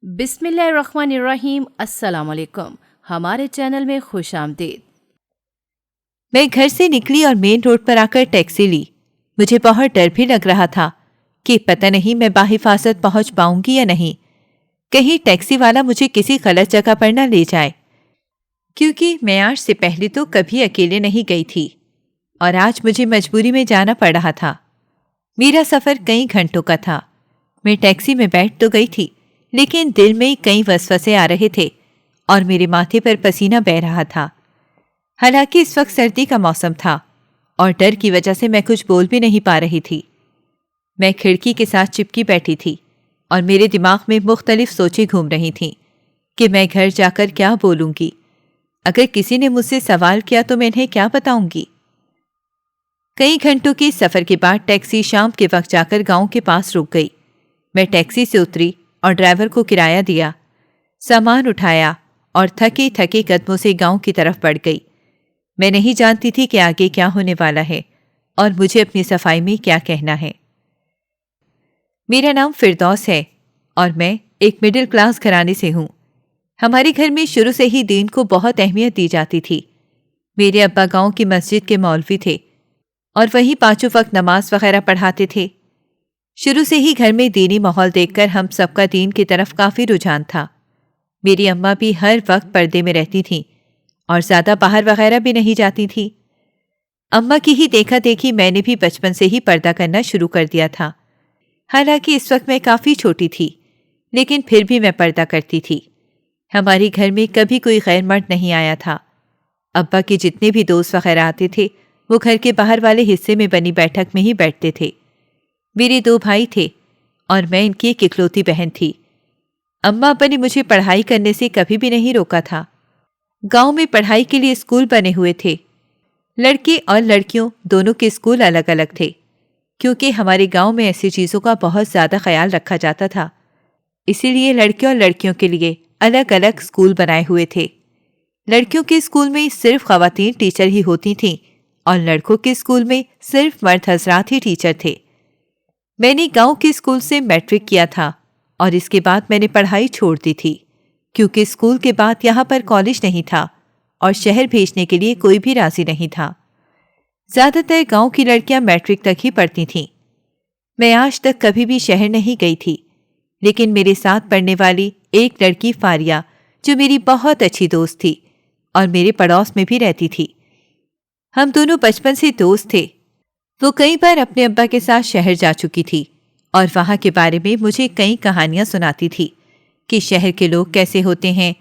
بسم اللہ الرحمن الرحیم۔ السلام علیکم، ہمارے چینل میں خوش آمدید۔ میں گھر سے نکلی اور مین روڈ پر آ کر ٹیکسی لی۔ مجھے بہت ڈر بھی لگ رہا تھا کہ پتہ نہیں میں بحفاظت پہنچ پاؤں گی یا نہیں، کہیں ٹیکسی والا مجھے کسی غلط جگہ پر نہ لے جائے، کیونکہ میں آج سے پہلے تو کبھی اکیلے نہیں گئی تھی اور آج مجھے مجبوری میں جانا پڑ رہا تھا۔ میرا سفر کئی گھنٹوں کا تھا۔ میں ٹیکسی میں بیٹھ تو گئی تھی، لیکن دل میں کئی وسوسے آ رہے تھے اور میرے ماتھے پر پسینہ بہہ رہا تھا۔ حالانکہ اس وقت سردی کا موسم تھا اور ڈر کی وجہ سے میں کچھ بول بھی نہیں پا رہی تھی۔ میں کھڑکی کے ساتھ چپکی بیٹھی تھی اور میرے دماغ میں مختلف سوچیں گھوم رہی تھیں کہ میں گھر جا کر کیا بولوں گی، اگر کسی نے مجھ سے سوال کیا تو میں انہیں کیا بتاؤں گی۔ کئی گھنٹوں کے سفر کے بعد ٹیکسی شام کے وقت جا کر گاؤں کے پاس رک گئی۔ میں ٹیکسی سے اتری اور ڈرائیور کو کرایہ دیا، سامان اٹھایا اور تھکے تھکے قدموں سے گاؤں کی طرف بڑھ گئی۔ میں نہیں جانتی تھی کہ آگے کیا ہونے والا ہے اور مجھے اپنی صفائی میں کیا کہنا ہے۔ میرا نام فردوس ہے اور میں ایک مڈل کلاس گھرانے سے ہوں۔ ہمارے گھر میں شروع سے ہی دین کو بہت اہمیت دی جاتی تھی۔ میرے ابا گاؤں کی مسجد کے مولوی تھے اور وہی پانچوں وقت نماز وغیرہ پڑھاتے تھے۔ شروع سے ہی گھر میں دینی ماحول دیکھ کر ہم سب کا دین کی طرف کافی رجحان تھا۔ میری اماں بھی ہر وقت پردے میں رہتی تھیں اور زیادہ باہر وغیرہ بھی نہیں جاتی تھی۔ اماں کی ہی دیکھا دیکھی میں نے بھی بچپن سے ہی پردہ کرنا شروع کر دیا تھا۔ حالانکہ اس وقت میں کافی چھوٹی تھی، لیکن پھر بھی میں پردہ کرتی تھی۔ ہمارے گھر میں کبھی کوئی غیر مرد نہیں آیا تھا۔ ابا کے جتنے بھی دوست وغیرہ آتے تھے وہ گھر کے باہر والے حصے میں بنی بیٹھک میں ہی بیٹھتے تھے۔ میرے 2 بھائی تھے اور میں ان کی ایک اکلوتی بہن تھی۔ اماں ابا نے مجھے پڑھائی کرنے سے کبھی بھی نہیں روکا تھا۔ گاؤں میں پڑھائی کے لیے اسکول بنے ہوئے تھے۔ لڑکے اور لڑکیوں دونوں کے اسکول الگ الگ تھے، کیونکہ ہمارے گاؤں میں ایسی چیزوں کا بہت زیادہ خیال رکھا جاتا تھا، اسی لیے لڑکے اور لڑکیوں کے لیے الگ الگ اسکول بنائے ہوئے تھے۔ لڑکیوں کے اسکول میں صرف خواتین ٹیچر ہی ہوتی تھیں اور لڑکوں کے اسکول میں صرف مرد حضرات ہی ٹیچر تھے۔ میں نے گاؤں کے اسکول سے میٹرک کیا تھا اور اس کے بعد میں نے پڑھائی چھوڑ دی تھی، کیونکہ اسکول کے بعد یہاں پر کالج نہیں تھا اور شہر بھیجنے کے لیے کوئی بھی راضی نہیں تھا۔ زیادہ تر گاؤں کی لڑکیاں میٹرک تک ہی پڑھتی تھیں۔ میں آج تک کبھی بھی شہر نہیں گئی تھی، لیکن میرے ساتھ پڑھنے والی ایک لڑکی فاریہ، جو میری بہت اچھی دوست تھی اور میرے پڑوس میں بھی رہتی تھی، ہم دونوں بچپن سے دوست تھے۔ وہ کئی بار اپنے ابا کے ساتھ شہر جا چکی تھی اور وہاں کے بارے میں مجھے کئی کہانیاں سناتی تھی کہ شہر کے لوگ کیسے ہوتے ہیں۔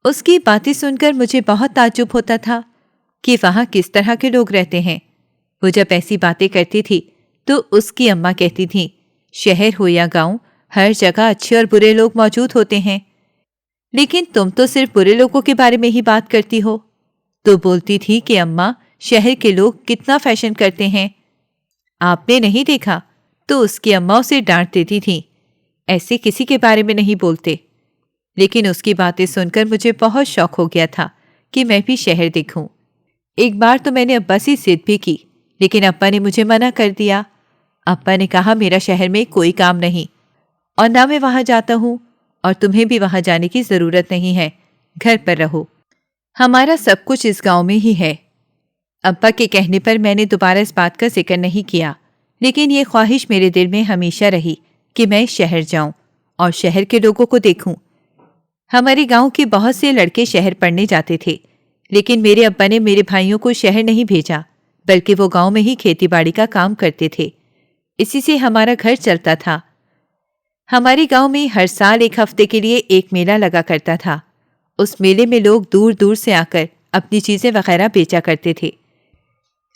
اس کی باتیں سن کر مجھے بہت تعجب ہوتا تھا کہ وہاں کس طرح کے لوگ رہتے ہیں۔ وہ جب ایسی باتیں کرتی تھی تو اس کی اماں کہتی تھیں، شہر ہو یا گاؤں، ہر جگہ اچھے اور برے لوگ موجود ہوتے ہیں، لیکن تم تو صرف برے لوگوں کے بارے میں ہی بات کرتی ہو۔ تو بولتی تھی کہ اماں، شہر کے لوگ کتنا فیشن کرتے ہیں، آپ نے نہیں دیکھا؟ تو اس کی اماں اسے ڈانٹ دیتی تھیں، ایسے کسی کے بارے میں نہیں بولتے۔ لیکن اس کی باتیں سن کر مجھے بہت شوق ہو گیا تھا کہ میں بھی شہر دیکھوں۔ ایک بار تو میں نے ابا سے ضد بھی کی، لیکن ابا نے مجھے منع کر دیا۔ ابا نے کہا، میرا شہر میں کوئی کام نہیں اور نہ میں وہاں جاتا ہوں اور تمہیں بھی وہاں جانے کی ضرورت نہیں ہے، گھر پر رہو، ہمارا سب کچھ اس گاؤں میں ہی ہے۔ ابا کے کہنے پر میں نے دوبارہ اس بات کا ذکر نہیں کیا، لیکن یہ خواہش میرے دل میں ہمیشہ رہی کہ میں شہر جاؤں اور شہر کے لوگوں کو دیکھوں۔ ہمارے گاؤں کے بہت سے لڑکے شہر پڑھنے جاتے تھے، لیکن میرے ابا نے میرے بھائیوں کو شہر نہیں بھیجا، بلکہ وہ گاؤں میں ہی کھیتی باڑی کا کام کرتے تھے، اسی سے ہمارا گھر چلتا تھا۔ ہمارے گاؤں میں ہر سال ایک ہفتے کے لیے ایک میلہ لگا کرتا تھا۔ اس میلے میں لوگ دور دور سے آ کر اپنی چیزیں وغیرہ بیچا کرتے تھے۔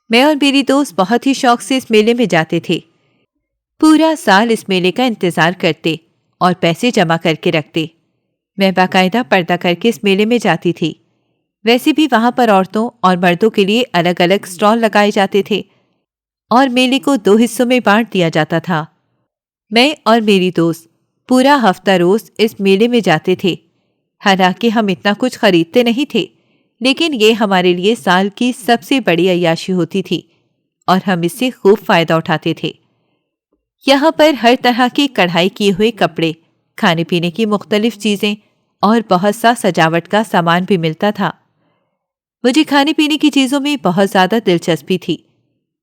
میں اور میری دوست بہت ہی شوق سے اس میلے میں جاتے تھے۔ پورا سال اس میلے کا انتظار کرتے اور پیسے جمع کر کے رکھتے۔ میں باقاعدہ پردہ کر کے اس میلے میں جاتی تھی۔ ویسے بھی وہاں پر عورتوں اور مردوں کے لیے الگ الگ اسٹال لگائے جاتے تھے اور میلے کو 2 حصوں میں بانٹ دیا جاتا تھا۔ میں اور میری دوست پورا ہفتہ روز اس میلے میں جاتے تھے۔ حالانکہ ہم اتنا کچھ خریدتے نہیں تھے، لیکن یہ ہمارے لیے سال کی سب سے بڑی عیاشی ہوتی تھی اور ہم اس سے خوب فائدہ اٹھاتے تھے۔ یہاں پر ہر طرح کے کڑھائی کیے ہوئے کپڑے، کھانے پینے کی مختلف چیزیں اور بہت سا سجاوٹ کا سامان بھی ملتا تھا۔ مجھے کھانے پینے کی چیزوں میں بہت زیادہ دلچسپی تھی۔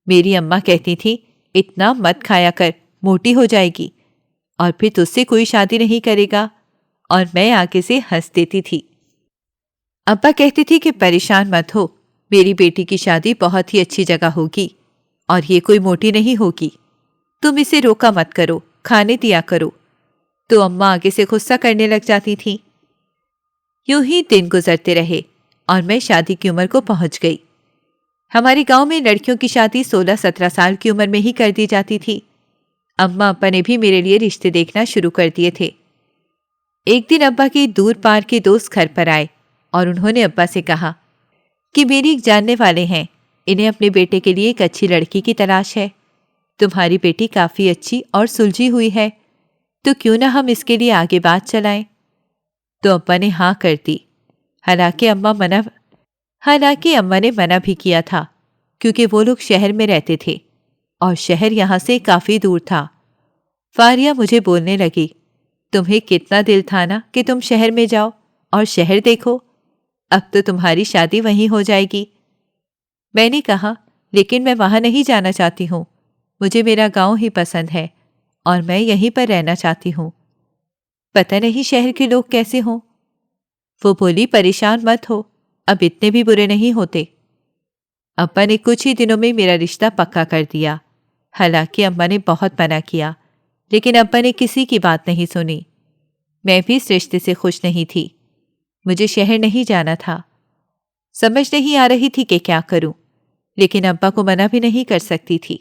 میری اماں کہتی تھی اتنا مت کھایا کر، موٹی ہو جائے گی، اور پھر تجھ سے کوئی شادی نہیں کرے گا، اور میں آگے سے ہنس دیتی تھی۔ ابا کہتے تھے کہ پریشان مت ہو، میری بیٹی کی شادی بہت ہی اچھی جگہ ہوگی اور یہ کوئی موٹی نہیں ہوگی، تم اسے روکا مت کرو، کھانے دیا کرو۔ تو اماں آگے سے غصہ کرنے لگ جاتی تھی۔ یوں ہی دن گزرتے رہے اور میں شادی کی عمر کو پہنچ گئی۔ ہمارے گاؤں میں لڑکیوں کی شادی 16-17 سال کی عمر میں ہی کر دی جاتی تھی۔ اماں ابا نے بھی میرے لیے رشتے دیکھنا شروع کر دیے تھے۔ ایک دن ابا کے دور پار کے دوست گھر پر آئے اور انہوں نے ابا سے کہا کہ میری ایک جاننے والے ہیں، انہیں اپنے بیٹے کے لیے ایک اچھی لڑکی کی تلاش ہے۔ تمہاری بیٹی کافی اچھی اور سلجھی ہوئی ہے، تو کیوں نہ ہم اس کے لیے آگے بات چلائیں؟ تو ابا نے ہاں کر دی، حالانکہ اماں نے منع بھی کیا تھا، کیونکہ وہ لوگ شہر میں رہتے تھے اور شہر یہاں سے کافی دور تھا۔ فاریہ مجھے بولنے لگی، تمہیں کتنا دل تھا نا کہ تم شہر میں جاؤ اور شہر دیکھو، اب تو تمہاری شادی وہیں ہو جائے گی۔ میں نے کہا لیکن میں وہاں نہیں جانا چاہتی ہوں، مجھے میرا گاؤں ہی پسند ہے اور میں یہیں پر رہنا چاہتی ہوں۔ پتہ نہیں شہر کے لوگ کیسے ہوں۔ وہ بولی پریشان مت ہو، اب اتنے بھی برے نہیں ہوتے۔ ابا نے کچھ ہی دنوں میں میرا رشتہ پکا کر دیا، حالانکہ اماں نے بہت منع کیا، لیکن ابا نے کسی کی بات نہیں سنی۔ میں بھی اس رشتے سے خوش نہیں تھی، مجھے شہر نہیں جانا تھا۔ سمجھ نہیں آ رہی تھی کہ کیا کروں، لیکن ابا کو منع بھی نہیں کر سکتی تھی،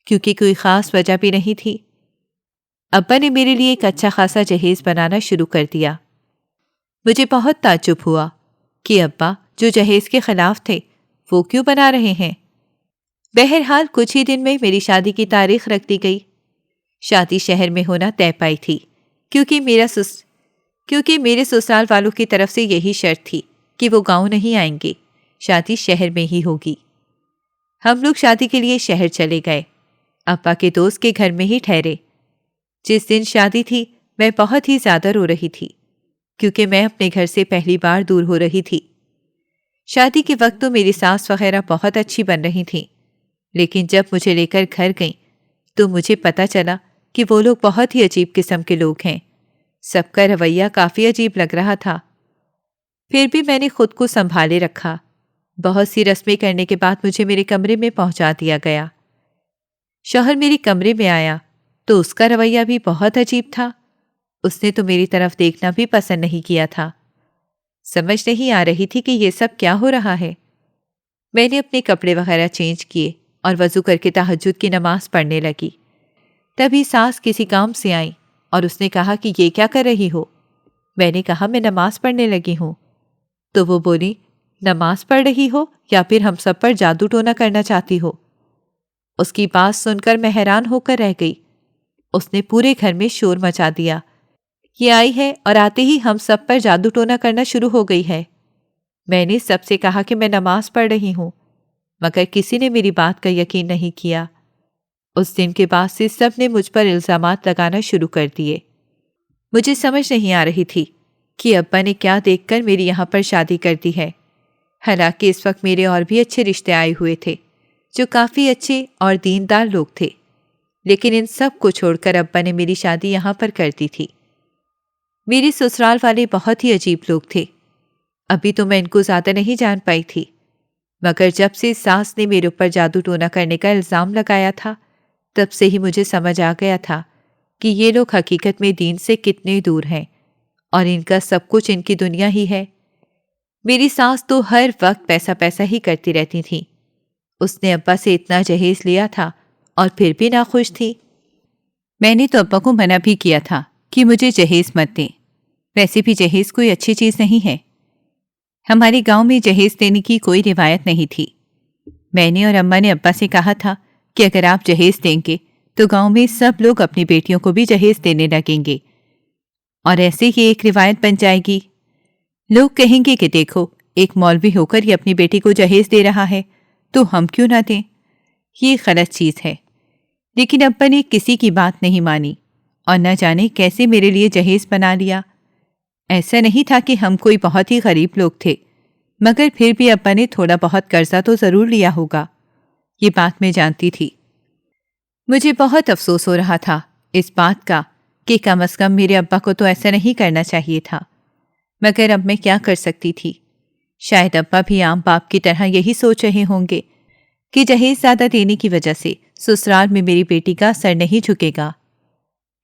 کیونکہ کوئی خاص وجہ بھی نہیں تھی۔ ابا نے میرے لیے ایک اچھا خاصا جہیز بنانا شروع کر دیا۔ مجھے بہت تعجب ہوا کہ ابا جو جہیز کے خلاف تھے وہ کیوں بنا رہے ہیں۔ بہرحال کچھ ہی دن میں میری شادی کی تاریخ رکھ دی گئی۔ شادی شہر میں ہونا طے پائی تھی، کیونکہ میرے سسرال والوں کی طرف سے یہی شرط تھی کہ وہ گاؤں نہیں آئیں گے، شادی شہر میں ہی ہوگی۔ ہم لوگ شادی کے لیے شہر چلے گئے، ابا کے دوست کے گھر میں ہی ٹھہرے۔ جس دن شادی تھی میں بہت ہی زیادہ رو رہی تھی، کیونکہ میں اپنے گھر سے پہلی بار دور ہو رہی تھی۔ شادی کے وقت تو میری ساس وغیرہ بہت اچھی بن رہی تھیں، لیکن جب مجھے لے کر گھر گئیں تو مجھے پتہ چلا کہ وہ لوگ بہت ہی عجیب قسم کے لوگ ہیں۔ سب کا رویہ کافی عجیب لگ رہا تھا، پھر بھی میں نے خود کو سنبھالے رکھا۔ بہت سی رسمیں کرنے کے بعد مجھے میرے کمرے میں پہنچا دیا گیا۔ شوہر میرے کمرے میں آیا تو اس کا رویہ بھی بہت عجیب تھا۔ اس نے تو میری طرف دیکھنا بھی پسند نہیں کیا تھا۔ سمجھ نہیں آ رہی تھی کہ یہ سب کیا ہو رہا ہے۔ میں نے اپنے کپڑے وغیرہ چینج کیے اور وضو کر کے تہجد کی نماز پڑھنے لگی۔ تبھی ساس کسی کام سے آئی اور اس نے کہا کہ یہ کیا کر رہی ہو؟ میں نے کہا میں نماز پڑھنے لگی ہوں۔ تو وہ بولی نماز پڑھ رہی ہو یا پھر ہم سب پر جادو ٹونا کرنا چاہتی ہو؟ اس کی بات سن کر میں حیران ہو کر رہ گئی۔ اس نے پورے گھر میں شور مچا دیا، یہ آئی ہے اور آتے ہی ہم سب پر جادو ٹونا کرنا شروع ہو گئی ہے۔ میں نے سب سے کہا کہ میں نماز پڑھ رہی ہوں، مگر کسی نے میری بات کا یقین نہیں کیا۔ اس دن کے بعد سے سب نے مجھ پر الزامات لگانا شروع کر دیے۔ مجھے سمجھ نہیں آ رہی تھی کہ ابا نے کیا دیکھ کر میری یہاں پر شادی کر دی ہے، حالانکہ اس وقت میرے اور بھی اچھے رشتے آئے ہوئے تھے جو کافی اچھے اور دیندار لوگ تھے، لیکن ان سب کو چھوڑ کر ابا نے میری شادی یہاں پر کر دی تھی۔ میری سسرال والے بہت ہی عجیب لوگ تھے۔ ابھی تو میں ان کو زیادہ نہیں جان پائی تھی، مگر جب سے ساس نے میرے اوپر جادو ٹونا کرنے کا الزام لگایا تھا تب سے ہی مجھے سمجھ آ گیا تھا کہ یہ لوگ حقیقت میں دین سے کتنے دور ہیں اور ان کا سب کچھ ان کی دنیا ہی ہے۔ میری ساس تو ہر وقت پیسہ پیسہ ہی کرتی رہتی تھی۔ اس نے ابا سے اتنا جہیز لیا تھا اور پھر بھی ناخوش تھی۔ میں نے تو ابا کو منع بھی کیا تھا کہ مجھے جہیز مت دیں، ویسے بھی جہیز کوئی اچھی چیز نہیں ہے۔ ہمارے گاؤں میں جہیز دینے کی کوئی روایت نہیں تھی۔ میں نے اور اماں نے ابا سے کہا تھا کہ اگر آپ جہیز دیں گے تو گاؤں میں سب لوگ اپنی بیٹیوں کو بھی جہیز دینے لگیں گے اور ایسے ہی ایک روایت بن جائے گی۔ لوگ کہیں گے کہ دیکھو ایک مولوی ہو کر یہ اپنی بیٹی کو جہیز دے رہا ہے تو ہم کیوں نہ دیں؟ یہ غلط چیز ہے۔ لیکن ابا نے کسی کی بات نہیں مانی اور نہ جانے کیسے میرے لیے جہیز بنا لیا۔ ایسا نہیں تھا کہ ہم کوئی بہت ہی غریب لوگ تھے، مگر پھر بھی ابا نے تھوڑا بہت قرضہ تو ضرور لیا ہوگا، یہ بات میں جانتی تھی۔ مجھے بہت افسوس ہو رہا تھا اس بات کا کہ کم از کم میرے ابا کو تو ایسا نہیں کرنا چاہیے تھا، مگر اب میں کیا کر سکتی تھی؟ شاید ابا بھی عام باپ کی طرح یہی سوچ رہے ہوں گے کہ جہیز زیادہ دینے کی وجہ سے سسرال میں میری بیٹی کا سر نہیں جھکے گا،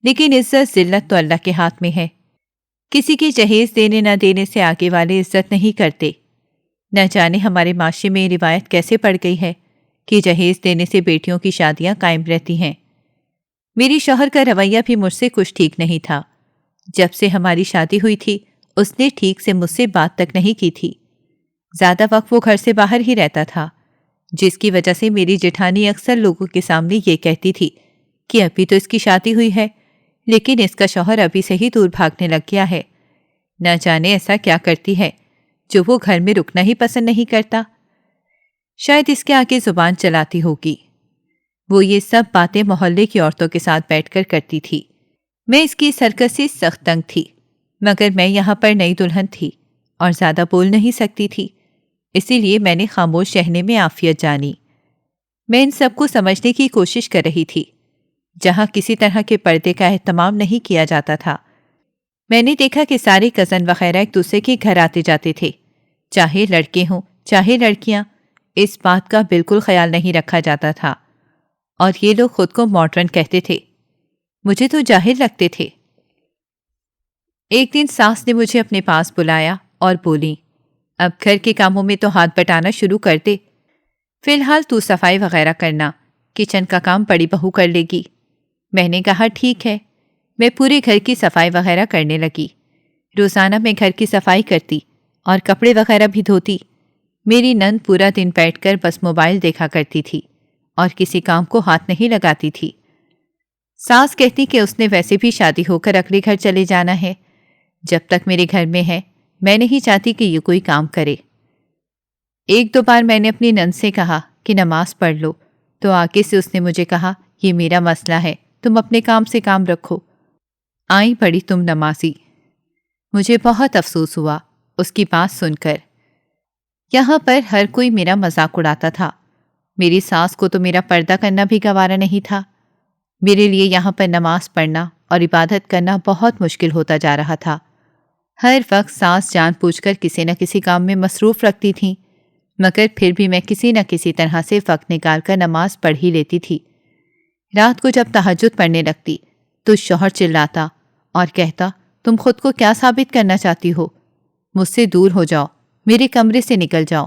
لیکن عزت ذلت تو اللہ کے ہاتھ میں ہے۔ کسی کی جہیز دینے نہ دینے سے آگے والے عزت نہیں کرتے۔ نہ جانے ہمارے معاشرے میں یہ روایت کیسے پڑ گئی ہے کہ جہیز دینے سے بیٹیوں کی شادیاں قائم رہتی ہیں۔ میری شوہر کا رویہ بھی مجھ سے کچھ ٹھیک نہیں تھا۔ جب سے ہماری شادی ہوئی تھی اس نے ٹھیک سے مجھ سے بات تک نہیں کی تھی۔ زیادہ وقت وہ گھر سے باہر ہی رہتا تھا، جس کی وجہ سے میری جیٹھانی اکثر لوگوں کے سامنے یہ کہتی تھی کہ ابھی تو اس کی شادی ہوئی ہے لیکن اس کا شوہر ابھی سے ہی دور بھاگنے لگ گیا ہے۔ نہ جانے ایسا کیا کرتی ہے جو وہ گھر میں رکنا ہی پسند نہیں کرتا۔ شاید اس کے آگے زبان چلاتی ہوگی۔ وہ یہ سب باتیں محلے کی عورتوں کے ساتھ بیٹھ کر کرتی تھی۔ میں اس کی سرکش سے سخت تنگ تھی، مگر میں یہاں پر نئی دلہن تھی اور زیادہ بول نہیں سکتی تھی، اسی لیے میں نے خاموش رہنے میں عافیت جانی۔ میں ان سب کو سمجھنے کی کوشش کر رہی تھی۔ جہاں کسی طرح کے پردے کا اہتمام نہیں کیا جاتا تھا، میں نے دیکھا کہ سارے کزن وغیرہ ایک دوسرے کے گھر آتے جاتے تھے، چاہے لڑکے ہوں چاہے لڑکیاں، اس بات کا بالکل خیال نہیں رکھا جاتا تھا، اور یہ لوگ خود کو ماڈرن کہتے تھے۔ مجھے تو جاہل لگتے تھے۔ ایک دن ساس نے مجھے اپنے پاس بلایا اور بولی، اب گھر کے کاموں میں تو ہاتھ بٹانا شروع کر دے، فی الحال تو صفائی وغیرہ کرنا، کچن کا کام بڑی بہو کر لے گی۔ میں نے کہا ٹھیک ہے۔ میں پورے گھر کی صفائی وغیرہ کرنے لگی۔ روزانہ میں گھر کی صفائی کرتی اور کپڑے وغیرہ بھی دھوتی۔ میری نند پورا دن بیٹھ کر بس موبائل دیکھا کرتی تھی اور کسی کام کو ہاتھ نہیں لگاتی تھی۔ ساس کہتی کہ اس نے ویسے بھی شادی ہو کر اگلے گھر چلے جانا ہے، جب تک میرے گھر میں ہے میں نہیں چاہتی کہ یہ کوئی کام کرے۔ ایک دو بار میں نے اپنی نند سے کہا کہ نماز پڑھ لو، تو آگے سے اس نے مجھے کہا یہ میرا مسئلہ ہے، تم اپنے کام سے کام رکھو، آئی پڑی تم نمازی۔ مجھے بہت افسوس ہوا اس کی بات سن کر۔ یہاں پر ہر کوئی میرا مذاق اڑاتا تھا۔ میری ساس کو تو میرا پردہ کرنا بھی گوارا نہیں تھا۔ میرے لیے یہاں پر نماز پڑھنا اور عبادت کرنا بہت مشکل ہوتا جا رہا تھا۔ ہر وقت ساس جان پوچھ کر کسی نہ کسی کام میں مصروف رکھتی تھیں، مگر پھر بھی میں کسی نہ کسی طرح سے وقت نکال کر نماز پڑھ ہی لیتی تھی۔ رات کو جب تہجد پڑھنے لگتی تو شوہر چلاتا اور کہتا، تم خود کو کیا ثابت کرنا چاہتی ہو؟ مجھ سے دور ہو جاؤ، میرے کمرے سے نکل جاؤ۔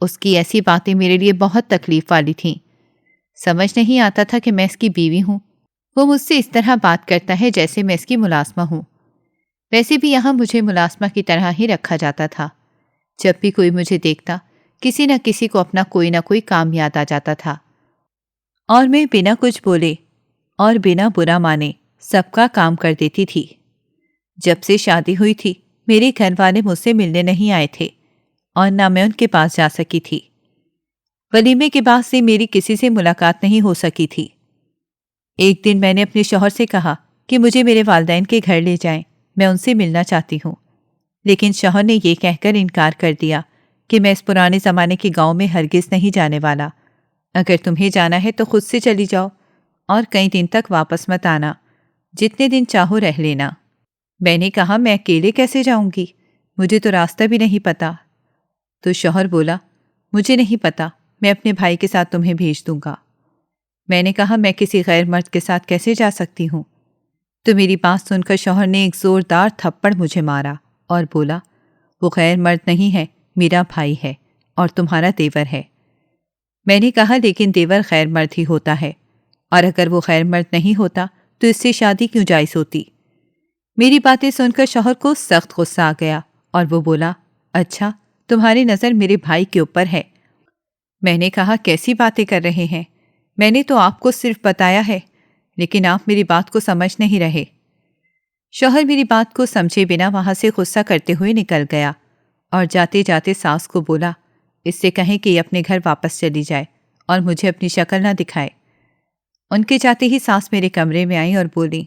اس کی ایسی باتیں میرے لیے بہت تکلیف والی تھیں۔ سمجھ نہیں آتا تھا کہ میں اس کی بیوی ہوں، وہ مجھ سے اس طرح بات کرتا ہے جیسے میں اس کی ملازمہ ہوں۔ ویسے بھی یہاں مجھے ملازمہ کی طرح ہی رکھا جاتا تھا۔ جب بھی کوئی مجھے دیکھتا کسی نہ کسی کو اپنا کوئی نہ کوئی کام یاد آ جاتا تھا، اور میں بنا کچھ بولے اور بنا برا مانے سب کا کام کر دیتی تھی۔ جب سے شادی ہوئی تھی میرے گھر والے مجھ سے ملنے نہیں آئے تھے اور نہ میں ان کے پاس جا سکی تھی۔ ولیمے کے بعد سے میری کسی سے ملاقات نہیں ہو سکی تھی۔ ایک دن میں نے اپنے شوہر سے کہا کہ مجھے میرے والدین کے گھر لے جائیں، میں ان سے ملنا چاہتی ہوں، لیکن شوہر نے یہ کہہ کر انکار کر دیا کہ میں اس پرانے زمانے کے گاؤں میں ہرگز نہیں جانے والا۔ اگر تمہیں جانا ہے تو خود سے چلی جاؤ اور کئی دن تک واپس مت آنا، جتنے دن چاہو رہ لینا۔ میں نے کہا میں اکیلے کیسے جاؤں گی، مجھے تو راستہ بھی نہیں پتا۔ تو شوہر بولا، مجھے نہیں پتا، میں اپنے بھائی کے ساتھ تمہیں بھیج دوں گا۔ میں نے کہا میں کسی غیر مرد کے ساتھ کیسے جا سکتی ہوں؟ تو میری بات سن کر شوہر نے ایک زوردار تھپڑ مجھے مارا اور بولا، وہ غیر مرد نہیں ہے، میرا بھائی ہے اور تمہارا دیور ہے۔ میں نے کہا لیکن دیور غیر مرد ہی ہوتا ہے، اور اگر وہ غیر مرد نہیں ہوتا تو اس سے شادی کیوں جائز ہوتی؟ میری باتیں سن کر شوہر کو سخت غصہ آ گیا اور وہ بولا، اچھا تمہاری نظر میرے بھائی کے اوپر ہے۔ میں نے کہا کیسی باتیں کر رہے ہیں، میں نے تو آپ کو صرف بتایا ہے، لیکن آپ میری بات کو سمجھ نہیں رہے۔ شوہر میری بات کو سمجھے بنا وہاں سے غصہ کرتے ہوئے نکل گیا اور جاتے جاتے ساس کو بولا، اس سے کہیں کہ یہ اپنے گھر واپس چلی جائے اور مجھے اپنی شکل نہ دکھائے۔ ان کے جاتے ہی ساس میرے کمرے میں آئی اور بولی،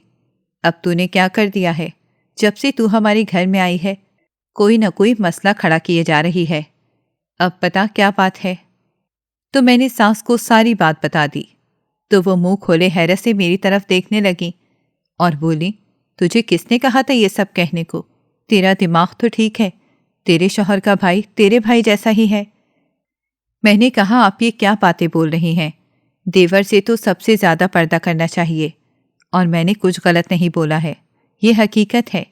اب تو نے کیا کر دیا ہے؟ جب سے تو ہمارے گھر میں آئی ہے کوئی نہ کوئی مسئلہ کھڑا کیے جا رہی ہے۔ اب پتا کیا بات ہے؟ تو میں نے ساس کو ساری بات بتا دی تو وہ منہ کھولے حیرت سے میری طرف دیکھنے لگی اور بولی، تجھے کس نے کہا تھا یہ سب کہنے کو؟ تیرا دماغ تو ٹھیک ہے، تیرے شوہر کا بھائی تیرے بھائی جیسا ہی ہے۔ میں نے کہا، آپ یہ کیا باتیں بول رہی ہیں؟ دیور سے تو سب سے زیادہ پردہ کرنا چاہیے، اور میں نے کچھ غلط نہیں بولا ہے، یہ حقیقت ہے۔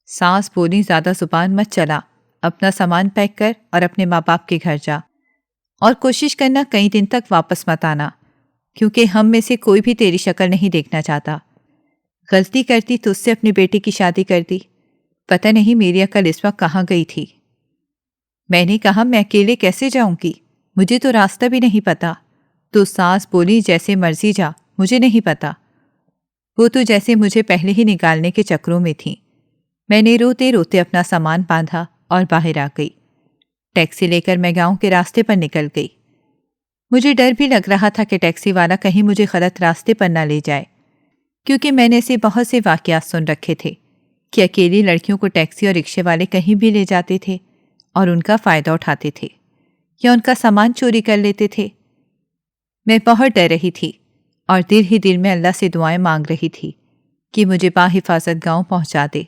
ساس بولی، زیادہ زبان مت چلا، اپنا سامان پیک کر اور اپنے ماں باپ کے گھر جا، اور کوشش کرنا کئی دن تک واپس مت آنا، کیونکہ ہم میں سے کوئی بھی تیری شکل نہیں دیکھنا چاہتا۔ غلطی کرتی تو اس سے اپنی بیٹی کی شادی کر دی، پتہ نہیں میری عقل اس وقت کہاں گئی تھی۔ میں نے کہا، میں اکیلے کیسے جاؤں گی؟ مجھے تو راستہ بھی نہیں پتا۔ تو ساس بولی، جیسے مرضی جا، مجھے نہیں پتا۔ وہ تو جیسے مجھے پہلے ہی نکالنے کے چکروں میں تھیں۔ میں نے روتے روتے اپنا سامان باندھا اور باہر آ گئی۔ ٹیکسی لے کر میں گاؤں کے راستے پر نکل گئی۔ مجھے ڈر بھی لگ رہا تھا کہ ٹیکسی والا کہیں مجھے غلط راستے پر نہ لے جائے، کیونکہ میں نے ایسے بہت سے واقعات سن رکھے تھے کہ اکیلی لڑکیوں کو ٹیکسی اور رکشے والے کہیں بھی لے جاتے تھے اور ان کا فائدہ اٹھاتے تھے یا ان کا سامان چوری کر لیتے تھے۔ میں بہت ڈر رہی تھی اور دل ہی دل میں اللہ سے دعائیں مانگ رہی تھی کہ مجھے بحفاظت گاؤں پہنچا دے۔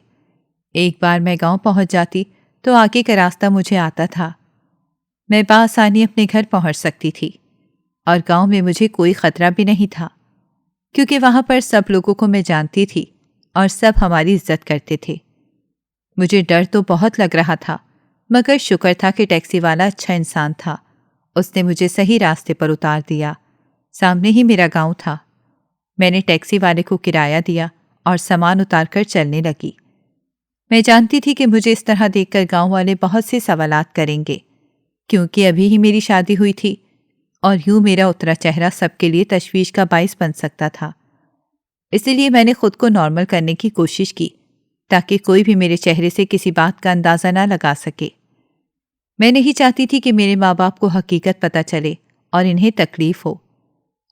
ایک بار میں گاؤں پہنچ جاتی تو آگے کا راستہ مجھے آتا تھا، میں بآسانی اپنے گھر پہنچ سکتی تھی، اور گاؤں میں مجھے کوئی خطرہ بھی نہیں تھا، کیونکہ وہاں پر سب لوگوں کو میں جانتی تھی اور سب ہماری عزت کرتے تھے۔ مجھے ڈر تو بہت لگ رہا تھا، مگر شکر تھا کہ ٹیکسی والا اچھا انسان تھا، اس نے مجھے صحیح راستے پر اتار دیا۔ سامنے ہی میرا گاؤں تھا۔ میں نے ٹیکسی والے کو کرایہ دیا اور سامان اتار کر چلنے لگی۔ میں جانتی تھی کہ مجھے اس طرح دیکھ کر گاؤں والے بہت سے سوالات کریں گے، کیونکہ ابھی ہی میری شادی ہوئی تھی، اور یوں میرا اترا چہرہ سب کے لیے تشویش کا باعث بن سکتا تھا۔ اسی لیے میں نے خود کو نارمل کرنے کی کوشش کی تاکہ کوئی بھی میرے چہرے سے کسی بات کا اندازہ نہ لگا سکے۔ میں نہیں چاہتی تھی کہ میرے ماں باپ کو حقیقت پتہ چلے اور انہیں تکلیف ہو،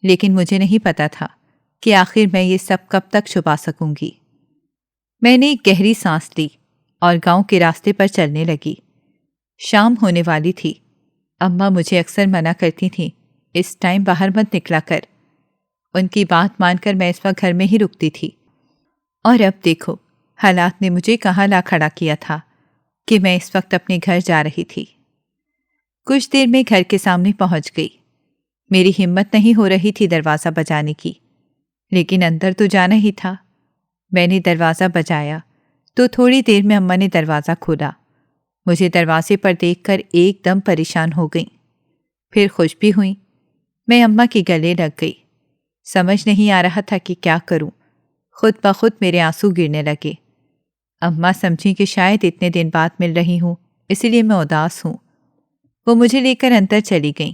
لیکن مجھے نہیں پتا تھا کہ آخر میں یہ سب کب تک چھپا سکوں گی۔ میں نے ایک گہری سانس لی اور گاؤں کے راستے پر چلنے لگی۔ شام ہونے والی تھی۔ اماں مجھے اکثر منع کرتی تھیں، اس ٹائم باہر مت نکلا کر۔ ان کی بات مان کر میں اس وقت گھر میں ہی رکتی تھی، اور اب دیکھو حالات نے مجھے کہاں لا کھڑا کیا تھا کہ میں اس وقت اپنے گھر جا رہی تھی۔ کچھ دیر میں گھر کے سامنے پہنچ گئی۔ میری ہمت نہیں ہو رہی تھی دروازہ بجانے کی، لیکن اندر تو جانا ہی تھا۔ میں نے دروازہ بجایا تو تھوڑی دیر میں اماں نے دروازہ کھولا۔ مجھے دروازے پر دیکھ کر ایک دم پریشان ہو گئیں، پھر خوش بھی ہوئیں۔ میں اماں کے گلے لگ گئی۔ سمجھ نہیں آ رہا تھا کہ کیا کروں، خود بخود میرے آنسو گرنے لگے۔ اماں سمجھی کہ شاید اتنے دن بعد مل رہی ہوں، اسی لیے میں اداس ہوں۔ وہ مجھے لے کر اندر چلی گئیں۔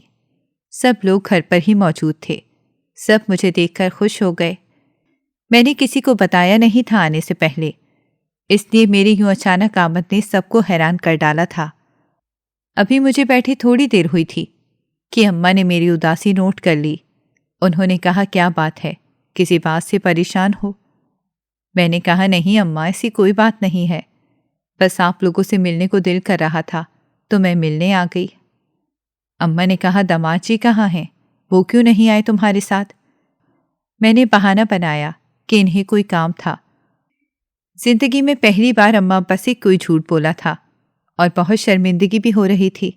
سب لوگ گھر پر ہی موجود تھے، سب مجھے دیکھ کر خوش ہو گئے۔ میں نے کسی کو بتایا نہیں تھا آنے سے پہلے، اس لیے میری یوں اچانک آمد نے سب کو حیران کر ڈالا تھا۔ ابھی مجھے بیٹھے تھوڑی دیر ہوئی تھی کہ اماں نے میری اداسی نوٹ کر لی۔ انہوں نے کہا، کیا بات ہے، کسی بات سے پریشان ہو؟ میں نے کہا، نہیں اماں، ایسی کوئی بات نہیں ہے، بس آپ لوگوں سے ملنے کو دل کر رہا تھا تو میں ملنے آ گئی۔ اماں نے کہا، داماد جی کہاں ہیں؟ وہ کیوں نہیں آئے تمہارے ساتھ؟ میں نے بہانہ بنایا کہ انہیں کوئی کام تھا۔ زندگی میں پہلی بار اماں ابا سے کوئی جھوٹ بولا تھا اور بہت شرمندگی بھی ہو رہی تھی،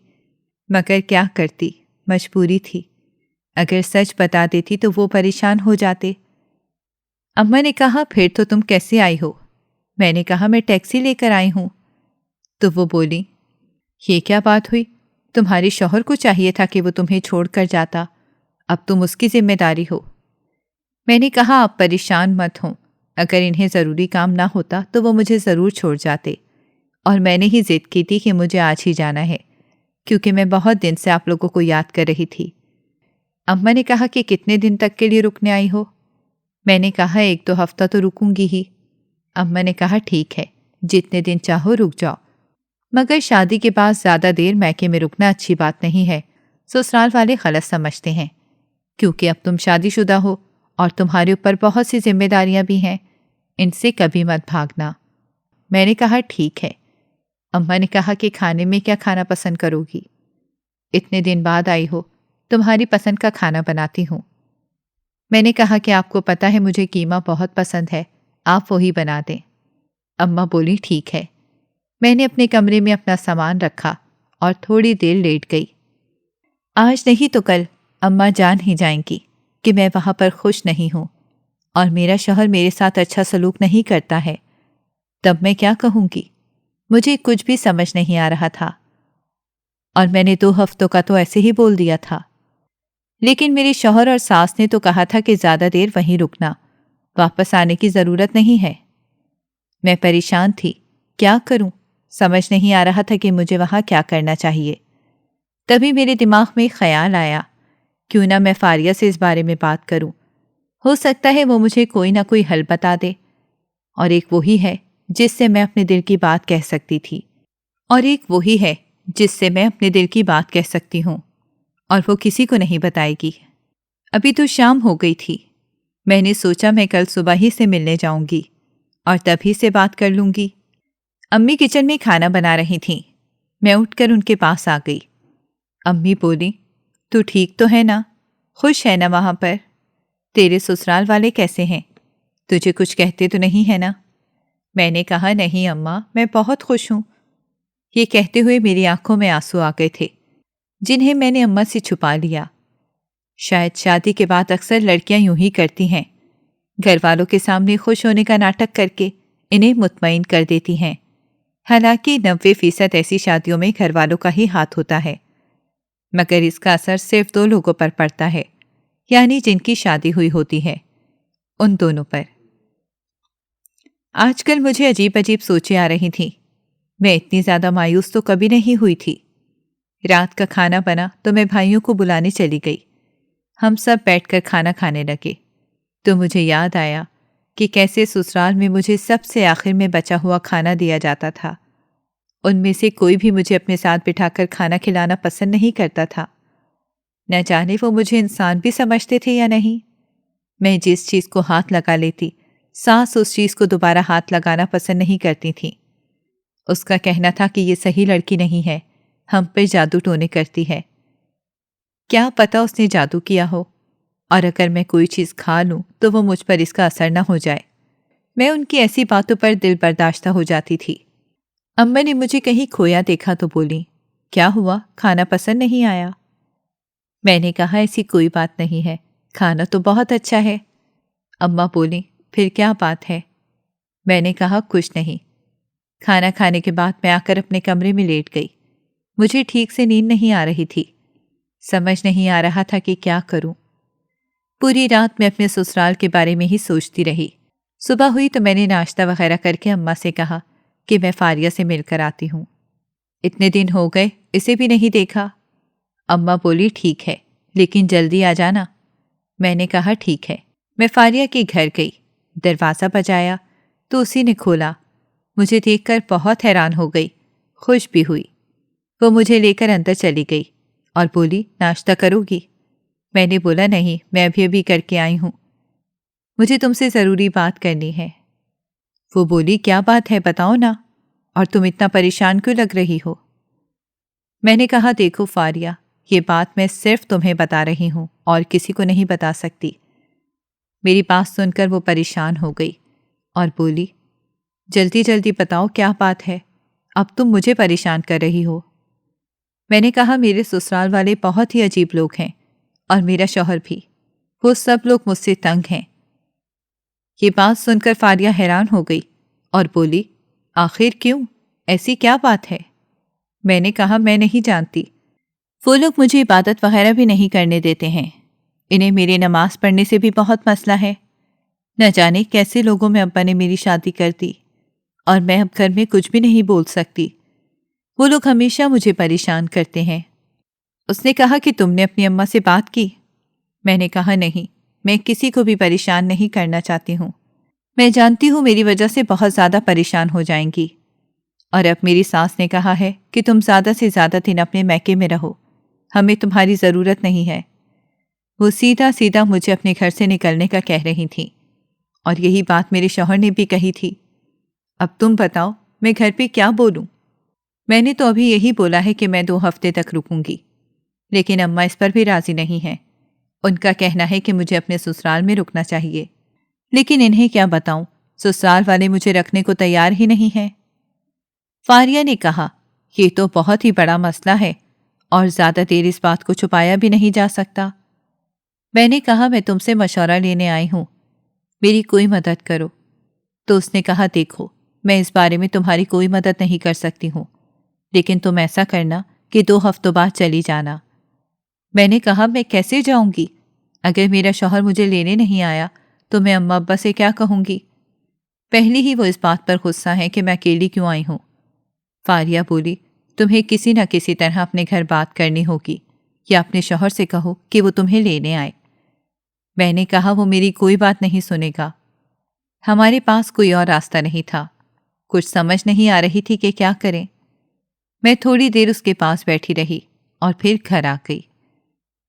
مگر کیا کرتی، مجبوری تھی۔ اگر سچ بتا دیتی تو وہ پریشان ہو جاتے۔ اماں نے کہا، پھر تو تم کیسے آئی ہو؟ میں نے کہا، میں ٹیکسی لے کر آئی ہوں۔ تو وہ بولی، یہ کیا بات ہوئی؟ تمہارے شوہر کو چاہیے تھا کہ وہ تمہیں چھوڑ کر جاتا، اب تم اس کی ذمہ داری ہو۔ میں نے کہا، آپ پریشان مت ہوں، اگر انہیں ضروری کام نہ ہوتا تو وہ مجھے ضرور چھوڑ جاتے، اور میں نے ہی ضد کی تھی کہ مجھے آج ہی جانا ہے، کیونکہ میں بہت دن سے آپ لوگوں کو یاد کر رہی تھی۔ اماں نے کہا کہ کتنے دن تک کے لیے رکنے آئی ہو؟ میں نے کہا، 1-2 ہفتہ تو رکوں گی ہی۔ اماں نے کہا، ٹھیک ہے، جتنے دن چاہو رک جاؤ، مگر شادی کے بعد زیادہ دیر میکے میں رکنا اچھی بات نہیں ہے، سسرال والے غلط سمجھتے ہیں، کیونکہ اب تم شادی شدہ ہو اور تمہارے اوپر بہت سی ذمہ داریاں بھی ہیں، ان سے کبھی مت بھاگنا۔ میں نے کہا ٹھیک ہے۔ اماں نے کہا کہ کھانے میں کیا کھانا پسند کرو گی؟ اتنے دن بعد آئی ہو، تمہاری پسند کا کھانا بناتی ہوں۔ میں نے کہا کہ آپ کو پتہ ہے مجھے قیمہ بہت پسند ہے، آپ وہی بنا دیں۔ اماں بولی ٹھیک ہے۔ میں نے اپنے کمرے میں اپنا سامان رکھا اور تھوڑی دیر لیٹ گئی۔ آج نہیں تو کل اماں جان ہی جائیں گی کہ میں وہاں پر خوش نہیں ہوں اور میرا شوہر میرے ساتھ اچھا سلوک نہیں کرتا ہے۔ تب میں کیا کہوں گی؟ مجھے کچھ بھی سمجھ نہیں آ رہا تھا، اور میں نے 2 ہفتوں کا تو ایسے ہی بول دیا تھا۔ لیکن میرے شوہر اور ساس نے تو کہا تھا کہ زیادہ دیر وہیں رکنا، واپس آنے کی ضرورت نہیں ہے۔ میں پریشان تھی، کیا کروں؟ سمجھ نہیں آ رہا تھا کہ مجھے وہاں کیا کرنا چاہیے۔ تبھی میرے دماغ میں خیال آیا، کیوں نہ میں فاریہ سے اس بارے میں بات کروں، ہو سکتا ہے وہ مجھے کوئی نہ کوئی حل بتا دے۔ اور ایک وہی ہے جس سے میں اپنے دل کی بات کہہ سکتی ہوں، اور وہ کسی کو نہیں بتائے گی۔ ابھی تو شام ہو گئی تھی۔ میں نے سوچا میں کل صبح ہی سے ملنے جاؤں گی اور تبھی سے بات کر لوں گی۔ امی کچن میں کھانا بنا رہی تھیں۔ میں اٹھ کر ان کے پاس آ گئی۔ امی بولی، تو ٹھیک تو ہے نا؟ خوش ہے نا وہاں پر؟ تیرے سسرال والے کیسے ہیں؟ تجھے کچھ کہتے تو نہیں ہے نا؟ میں نے کہا نہیں اماں، میں بہت خوش ہوں۔ یہ کہتے ہوئے میری آنکھوں میں آنسو آ گئے تھے، جنہیں میں نے اماں سے چھپا لیا۔ شاید شادی کے بعد اکثر لڑکیاں یوں ہی کرتی ہیں، گھر والوں کے سامنے خوش ہونے کا ناٹک کر کے انہیں مطمئن کر دیتی ہیں۔ حالانکہ 90% ایسی شادیوں میں گھر والوں کا ہی ہاتھ ہوتا ہے، مگر اس کا اثر صرف 2 لوگوں پر پڑتا ہے، یعنی جن کی شادی ہوئی ہوتی ہے، ان دونوں پر۔ آج کل مجھے عجیب عجیب سوچیں آ رہی تھیں۔ میں اتنی زیادہ مایوس تو کبھی نہیں ہوئی تھی۔ رات کا کھانا بنا تو میں بھائیوں کو بلانے چلی گئی۔ ہم سب بیٹھ کر کھانا کھانے لگے تو مجھے یاد آیا کہ کیسے سسرال میں مجھے سب سے آخر میں بچا ہوا کھانا دیا جاتا تھا۔ ان میں سے کوئی بھی مجھے اپنے ساتھ بٹھا کر کھانا کھلانا پسند نہیں کرتا تھا۔ نہ جانے وہ مجھے انسان بھی سمجھتے تھے یا نہیں۔ میں جس چیز کو ہاتھ لگا لیتی، ساس اس چیز کو دوبارہ ہاتھ لگانا پسند نہیں کرتی تھیں۔ اس کا کہنا تھا کہ یہ صحیح لڑکی نہیں ہے، ہم پہ جادو ٹونے کرتی ہے۔ کیا پتہ اس نے جادو کیا ہو، اور اگر میں کوئی چیز کھا لوں تو وہ مجھ پر اس کا اثر نہ ہو جائے۔ میں ان کی ایسی باتوں پر دل برداشتہ ہو جاتی تھی۔ اماں نے مجھے کہیں کھویا دیکھا تو بولی، کیا ہوا، کھانا پسند نہیں آیا؟ میں نے کہا ایسی کوئی بات نہیں ہے، کھانا تو بہت اچھا ہے۔ اماں بولی، پھر کیا بات ہے؟ میں نے کہا کچھ نہیں۔ کھانا کھانے کے بعد میں آ کر اپنے کمرے میں لیٹ گئی۔ مجھے ٹھیک سے نیند نہیں آ رہی تھی، سمجھ نہیں آ رہا تھا کہ کیا کروں۔ پوری رات میں اپنے سسرال کے بارے میں ہی سوچتی رہی۔ صبح ہوئی تو میں نے ناشتہ وغیرہ کر کے اماں سے کہا کہ میں فاریہ سے مل کر آتی ہوں، اتنے دن ہو گئے اسے بھی نہیں دیکھا۔ اماں بولی ٹھیک ہے، لیکن جلدی آ جانا۔ میں نے کہا ٹھیک ہے۔ میں فاریہ کے گھر گئی، دروازہ بجایا تو اسی نے کھولا۔ مجھے دیکھ کر بہت حیران ہو گئی، خوش بھی ہوئی۔ وہ مجھے لے کر اندر چلی گئی اور بولی، ناشتہ کرو گی؟ میں نے بولا نہیں، میں ابھی کر کے آئی ہوں، مجھے تم سے ضروری بات کرنی ہے۔ وہ بولی، کیا بات ہے بتاؤ نا، اور تم اتنا پریشان کیوں لگ رہی ہو؟ میں نے کہا دیکھو فاریہ، یہ بات میں صرف تمہیں بتا رہی ہوں اور کسی کو نہیں بتا سکتی۔ میری بات سن کر وہ پریشان ہو گئی اور بولی، جلدی جلدی بتاؤ کیا بات ہے، اب تم مجھے پریشان کر رہی ہو۔ میں نے کہا میرے سسرال والے بہت ہی عجیب لوگ ہیں، اور میرا شوہر بھی، وہ سب لوگ مجھ سے تنگ ہیں۔ یہ بات سن کر فاریہ حیران ہو گئی اور بولی، آخر کیوں، ایسی کیا بات ہے؟ میں نے کہا میں نہیں جانتی، وہ لوگ مجھے عبادت وغیرہ بھی نہیں کرنے دیتے ہیں، انہیں میری نماز پڑھنے سے بھی بہت مسئلہ ہے۔ نہ جانے کیسے لوگوں میں ابا نے میری شادی کر دی، اور میں اب گھر میں کچھ بھی نہیں بول سکتی۔ وہ لوگ ہمیشہ مجھے پریشان کرتے ہیں۔ اس نے کہا کہ تم نے اپنی اماں سے بات کی؟ میں نے کہا نہیں، میں کسی کو بھی پریشان نہیں کرنا چاہتی ہوں، میں جانتی ہوں میری وجہ سے بہت زیادہ پریشان ہو جائیں گی، اور اب میری ساس نے کہا ہے کہ تم زیادہ سے زیادہ دن اپنے میکے میں رہو، ہمیں تمہاری ضرورت نہیں ہے۔ وہ سیدھا سیدھا مجھے اپنے گھر سے نکلنے کا کہہ رہی تھیں، اور یہی بات میرے شوہر نے بھی کہی تھی۔ اب تم بتاؤ میں گھر پہ کیا بولوں؟ میں نے تو ابھی یہی بولا ہے کہ میں 2 ہفتے تک رکوں گی، لیکن اماں اس پر بھی راضی نہیں ہیں۔ ان کا کہنا ہے کہ مجھے اپنے سسرال میں رکنا چاہیے، لیکن انہیں کیا بتاؤں، سسرال والے مجھے رکھنے کو تیار ہی نہیں ہیں۔ فاریہ نے کہا، یہ تو بہت ہی بڑا مسئلہ ہے اور زیادہ دیر اس بات کو چھپایا بھی نہیں جا سکتا۔ میں نے کہا میں تم سے مشورہ لینے آئی ہوں، میری کوئی مدد کرو۔ تو اس نے کہا دیکھو میں اس بارے میں تمہاری کوئی مدد نہیں کر سکتی ہوں، لیکن تم ایسا کرنا کہ 2 ہفتوں بعد چلی جانا۔ میں نے کہا میں کیسے جاؤں گی؟ اگر میرا شوہر مجھے لینے نہیں آیا تو میں اماں ابا سے کیا کہوں گی؟ پہلی ہی وہ اس بات پر غصہ ہیں کہ میں اکیلی کیوں آئی ہوں۔ فاریہ بولی، تمہیں کسی نہ کسی طرح اپنے گھر بات کرنی ہوگی یا اپنے شوہر سے کہو کہ وہ تمہیں لینے آئے۔ میں نے کہا وہ میری کوئی بات نہیں سنے گا۔ ہمارے پاس کوئی اور راستہ نہیں تھا، کچھ سمجھ نہیں آ رہی تھی کہ کیا کریں۔ میں تھوڑی دیر اس کے پاس بیٹھی رہی اور پھر گھر آ گئی۔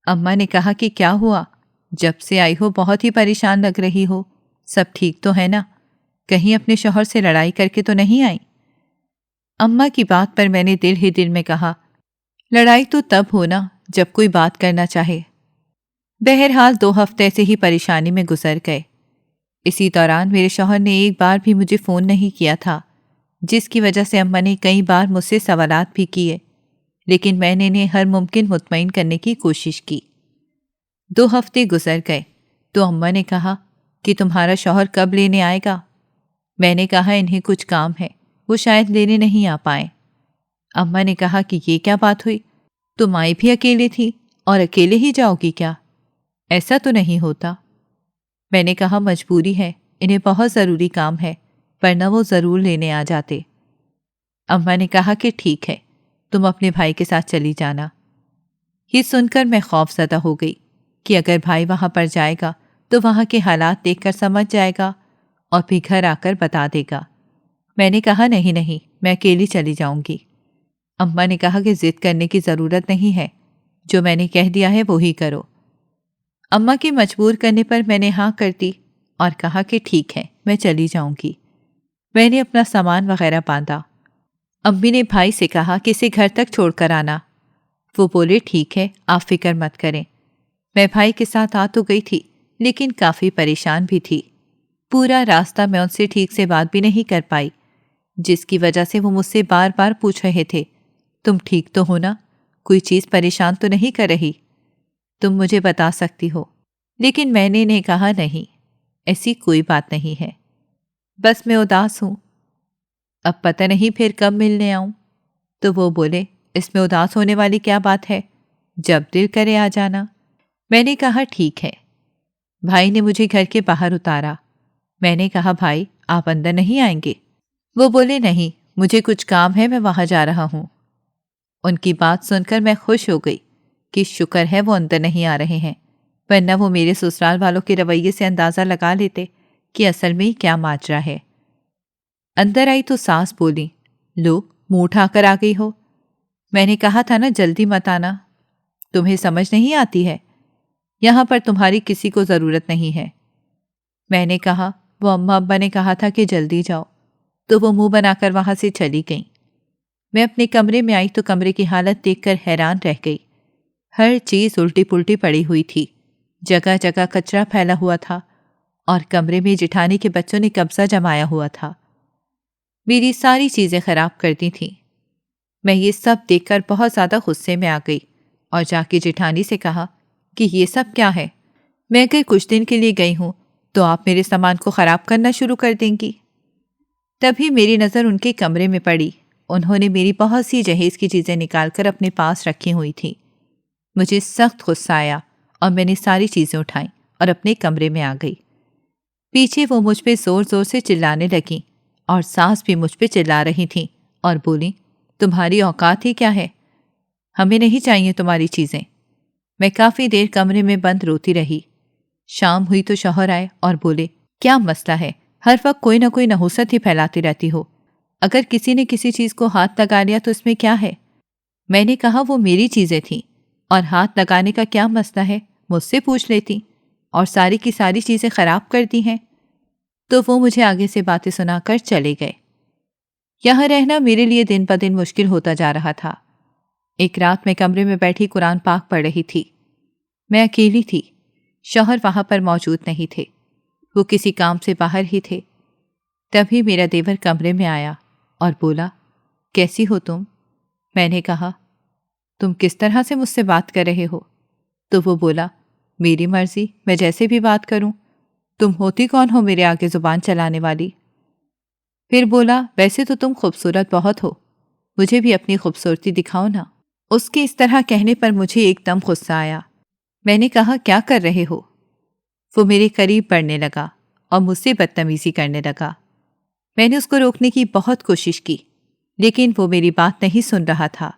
اماں نے کہا کہ کیا ہوا؟ جب سے آئی ہو بہت ہی پریشان لگ رہی ہو، سب ٹھیک تو ہے نا؟ کہیں اپنے شوہر سے لڑائی کر کے تو نہیں آئی؟ اماں کی بات پر میں نے دل ہی دل میں کہا، لڑائی تو تب ہونا جب کوئی بات کرنا چاہے۔ بہرحال 2 ہفتے ایسے ہی پریشانی میں گزر گئے۔ اسی دوران میرے شوہر نے ایک بار بھی مجھے فون نہیں کیا تھا، جس کی وجہ سے اماں نے کئی بار مجھ سے سوالات بھی کیے، لیکن میں نے انہیں ہر ممکن مطمئن کرنے کی کوشش کی۔ 2 ہفتے گزر گئے تو اماں نے کہا کہ تمہارا شوہر کب لینے آئے گا؟ میں نے کہا انہیں کچھ کام ہے، وہ شاید لینے نہیں آ پائیں۔ اماں نے کہا کہ یہ کیا بات ہوئی؟ تم آئی بھی اکیلے تھی اور اکیلے ہی جاؤ گی کیا؟ ایسا تو نہیں ہوتا۔ میں نے کہا مجبوری ہے، انہیں بہت ضروری کام ہے، ورنہ وہ ضرور لینے آ جاتے۔ اماں نے کہا کہ ٹھیک ہے، تم اپنے بھائی کے ساتھ چلی جانا۔ یہ سن کر میں خوف زدہ ہو گئی کہ اگر بھائی وہاں پر جائے گا تو وہاں کے حالات دیکھ کر سمجھ جائے گا اور پھر گھر آ کر بتا دے گا۔ میں نے کہا نہیں، میں اکیلی چلی جاؤں گی۔ اماں نے کہا کہ ضد کرنے کی ضرورت نہیں ہے، جو میں نے کہہ دیا ہے وہی کرو۔ اماں کے مجبور کرنے پر میں نے ہاں کر دی اور کہا کہ ٹھیک ہے، میں چلی جاؤں گی۔ میں نے اپنا سامان وغیرہ باندھا۔ امی نے بھائی سے کہا کہ اسے گھر تک چھوڑ کر آنا۔ وہ بولے ٹھیک ہے، آپ فکر مت کریں۔ میں بھائی کے ساتھ آ تو گئی تھی، لیکن کافی پریشان بھی تھی۔ پورا راستہ میں ان سے ٹھیک سے بات بھی نہیں کر پائی، جس کی وجہ سے وہ مجھ سے بار بار پوچھ رہے تھے، تم ٹھیک تو ہو نا؟ کوئی چیز پریشان تو نہیں کر رہی؟ تم مجھے بتا سکتی ہو۔ لیکن میں نے انہیں کہا نہیں، ایسی کوئی بات نہیں ہے، بس میں اداس ہوں۔ اب پتہ نہیں پھر کب ملنے آؤں۔ تو وہ بولے، اس میں اداس ہونے والی کیا بات ہے، جب دل کرے آ جانا۔ میں نے کہا ٹھیک ہے۔ بھائی نے مجھے گھر کے باہر اتارا۔ میں نے کہا بھائی آپ اندر نہیں آئیں گے؟ وہ بولے نہیں، مجھے کچھ کام ہے، میں وہاں جا رہا ہوں۔ ان کی بات سن کر میں خوش ہو گئی کہ شکر ہے وہ اندر نہیں آ رہے ہیں، ورنہ وہ میرے سسرال والوں کے رویے سے اندازہ لگا لیتے کہ اصل میں کیا ماجرا ہے۔ اندر آئی تو ساس بولی، لو منہ اٹھا کر آ گئی ہو۔ میں نے کہا تھا نا جلدی مت آنا، تمہیں سمجھ نہیں آتی ہے، یہاں پر تمہاری کسی کو ضرورت نہیں ہے۔ میں نے کہا وہ اماں ابا نے کہا تھا کہ جلدی جاؤ، تو وہ منہ بنا کر وہاں سے چلی گئیں۔ میں اپنے کمرے میں آئی تو کمرے کی حالت دیکھ کر حیران رہ گئی۔ ہر چیز الٹی پلٹی پڑی ہوئی تھی، جگہ جگہ کچرا پھیلا ہوا تھا اور کمرے میں جٹھانی کے بچوں نے قبضہ جمایا ہوا تھا، میری ساری چیزیں خراب کر دی تھیں۔ میں یہ سب دیکھ کر بہت زیادہ غصے میں آ گئی اور جا کے جٹھانی سے کہا کہ یہ سب کیا ہے؟ میں اگر کچھ دن کے لیے گئی ہوں تو آپ میرے سامان کو خراب کرنا شروع کر دیں گی۔ تبھی میری نظر ان کے کمرے میں پڑی۔ انہوں نے میری بہت سی جہیز کی چیزیں نکال کر اپنے پاس رکھی ہوئی تھیں۔ مجھے سخت غصہ آیا اور میں نے ساری چیزیں اٹھائیں اور اپنے کمرے میں آ گئی۔ پیچھے وہ مجھ پہ زور زور سے چلانے لگیں اور ساس بھی مجھ پہ چلا رہی تھیں اور بولیں، تمہاری اوقات ہی کیا ہے؟ ہمیں نہیں چاہیے تمہاری چیزیں۔ میں کافی دیر کمرے میں بند روتی رہی۔ شام ہوئی تو شوہر آئے اور بولے، کیا مسئلہ ہے؟ ہر وقت کوئی نہ کوئی نحوست ہی پھیلاتی رہتی ہو، اگر کسی نے کسی چیز کو ہاتھ لگا لیا تو اس میں کیا ہے؟ میں نے کہا وہ میری چیزیں تھیں اور ہاتھ لگانے کا کیا مسئلہ ہے، مجھ سے پوچھ لیتی، اور ساری کی ساری چیزیں خراب کر دی ہیں۔ تو وہ مجھے آگے سے باتیں سنا کر چلے گئے۔ یہاں رہنا میرے لیے دن بہ دن مشکل ہوتا جا رہا تھا۔ ایک رات میں کمرے میں بیٹھی قرآن پاک پڑھ رہی تھی۔ میں اکیلی تھی، شوہر وہاں پر موجود نہیں تھے، وہ کسی کام سے باہر ہی تھے۔ تبھی میرا دیور کمرے میں آیا اور بولا، کیسی ہو تم؟ میں نے کہا، تم کس طرح سے مجھ سے بات کر رہے ہو؟ تو وہ بولا، میری مرضی، میں جیسے بھی بات کروں۔ تم ہوتی کون ہو میرے آگے زبان چلانے والی؟ پھر بولا، ویسے تو تم خوبصورت بہت ہو، مجھے بھی اپنی خوبصورتی دکھاؤ نا۔ اس کے اس طرح کہنے پر مجھے ایک دم غصہ آیا۔ میں نے کہا، کیا کر رہے ہو؟ وہ میرے قریب بڑھنے لگا اور مجھ سے بدتمیزی کرنے لگا۔ میں نے اس کو روکنے کی بہت کوشش کی، لیکن وہ میری بات نہیں سن رہا تھا۔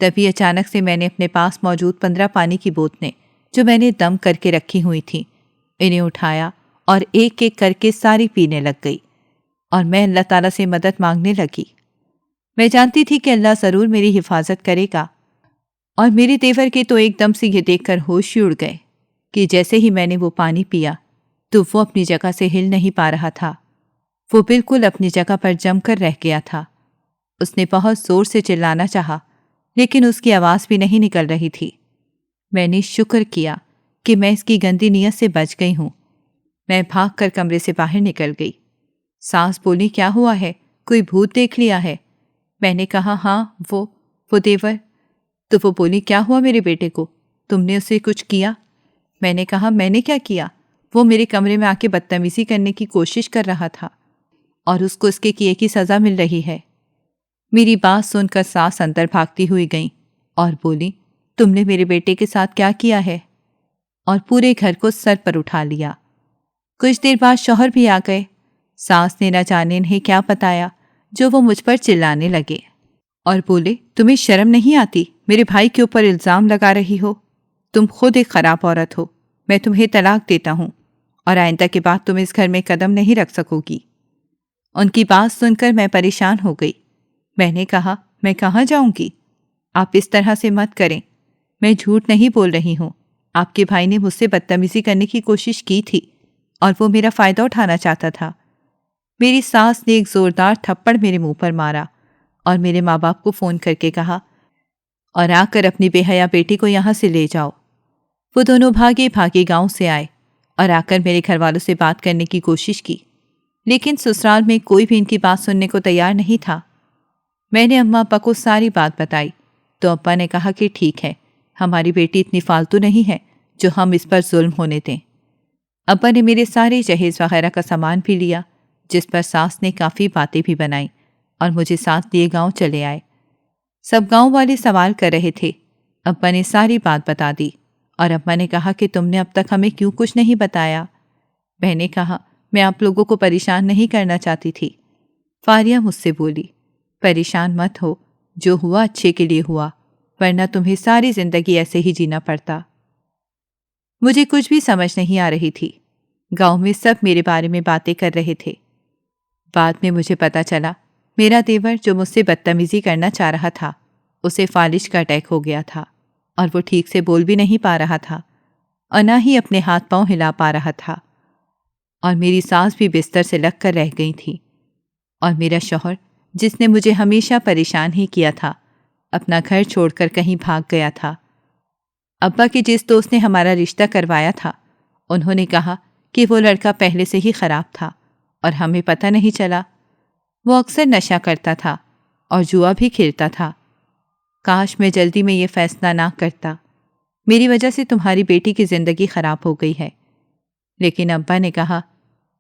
تبھی اچانک سے میں نے اپنے پاس موجود 15 پانی کی بوتلیں جو میں نے دم کر کے رکھی ہوئی تھیں، انہیں اٹھایا اور ایک ایک کر کے ساری پینے لگ گئی، اور میں اللہ تعالیٰ سے مدد مانگنے لگی۔ میں جانتی تھی کہ اللہ ضرور میری حفاظت کرے گا، اور میرے دیور کے تو ایک دم سے یہ دیکھ کر ہوش ہی اڑ گئے کہ جیسے ہی میں نے وہ پانی پیا تو وہ اپنی جگہ سے ہل نہیں پا رہا تھا۔ وہ بالکل اپنی جگہ پر جم کر رہ گیا تھا۔ اس نے بہت زور سے چلانا چاہا، لیکن اس کی آواز بھی نہیں نکل رہی تھی۔ میں نے شکر کیا کہ میں اس کی گندی نیت سے بچ گئی ہوں۔ میں بھاگ کر کمرے سے باہر نکل گئی۔ ساس بولی، کیا ہوا ہے؟ کوئی بھوت دیکھ لیا ہے؟ میں نے کہا، ہاں، وہ دیور۔ تو وہ بولی، کیا ہوا میرے بیٹے کو؟ تم نے اسے کچھ کیا؟ میں نے کہا، میں نے کیا کیا؟ وہ میرے کمرے میں آ کے بدتمیزی کرنے کی کوشش کر رہا تھا، اور اس کو اس کے کیے کی سزا مل رہی ہے۔ میری بات سن کر ساس اندر بھاگتی ہوئی گئیں اور بولی، تم نے میرے بیٹے کے ساتھ کیا کیا ہے؟ اور پورے گھر کو سر پر اٹھا لیا۔ کچھ دیر بعد شوہر بھی آ گئے۔ ساس نے نہ جانے انہیں کیا بتایا جو وہ مجھ پر چلانے لگے اور بولے، تمہیں شرم نہیں آتی؟ میرے بھائی کے اوپر الزام لگا رہی ہو؟ تم خود ایک خراب عورت ہو، میں تمہیں طلاق دیتا ہوں، اور آئندہ کے بعد تم اس گھر میں قدم نہیں رکھ سکو گی۔ ان کی بات سن کر میں پریشان ہو گئی۔ میں نے کہا، میں کہاں جاؤں گی؟ آپ اس طرح سے مت کریں، میں جھوٹ نہیں بول رہی ہوں۔ آپ کے بھائی نے مجھ سے بدتمیزی کرنے کی کوشش کی تھی، اور وہ میرا فائدہ اٹھانا چاہتا تھا۔ میری ساس نے ایک زوردار تھپڑ میرے منہ پر مارا اور میرے ماں باپ کو فون کر کے کہا، اور آ کر اپنی بے حیا بیٹی کو یہاں سے لے جاؤ۔ وہ دونوں بھاگے بھاگے گاؤں سے آئے اور آ کر میرے گھر والوں سے بات کرنے کی کوشش کی، لیکن سسرال میں کوئی بھی ان کی بات سننے کو تیار نہیں تھا۔ میں نے اماں ابا کو ساری بات بتائی تو ابا نے کہا کہ ٹھیک ہے، ہماری بیٹی اتنی فالتو نہیں ہے جو ہم اس پر ظلم ہونے دیں۔ ابا نے میرے سارے جہیز وغیرہ کا سامان بھی لیا، جس پر ساس نے کافی باتیں بھی بنائیں، اور مجھے ساتھ لیے گاؤں چلے آئے۔ سب گاؤں والے سوال کر رہے تھے۔ ابا نے ساری بات بتا دی، اور ابا نے کہا کہ تم نے اب تک ہمیں کیوں کچھ نہیں بتایا؟ میں نے کہا، میں آپ لوگوں کو پریشان نہیں کرنا چاہتی تھی۔ فاریہ مجھ سے بولی، پریشان مت ہو، جو ہوا اچھے کے لیے ہوا، ورنہ تمہیں ساری زندگی ایسے ہی جینا پڑتا۔ مجھے کچھ بھی سمجھ نہیں آ رہی تھی۔ گاؤں میں سب میرے بارے میں باتیں کر رہے تھے۔ بعد میں مجھے پتا چلا، میرا دیور جو مجھ سے بدتمیزی کرنا چاہ رہا تھا، اسے فالج کا اٹیک ہو گیا تھا، اور وہ ٹھیک سے بول بھی نہیں پا رہا تھا، اور نہ ہی اپنے ہاتھ پاؤں ہلا پا رہا تھا، اور میری سانس بھی بستر سے لگ کر رہ گئی تھی، اور میرا شوہر جس نے مجھے ہمیشہ پریشان ہی کیا تھا، اپنا گھر چھوڑ کر کہیں بھاگ گیا تھا۔ ابا کے جس دوست نے ہمارا رشتہ کروایا تھا، انہوں نے کہا کہ وہ لڑکا پہلے سے ہی خراب تھا اور ہمیں پتہ نہیں چلا۔ وہ اکثر نشہ کرتا تھا اور جوا بھی کھیلتا تھا۔ کاش میں جلدی میں یہ فیصلہ نہ کرتا، میری وجہ سے تمہاری بیٹی کی زندگی خراب ہو گئی ہے۔ لیکن ابا نے کہا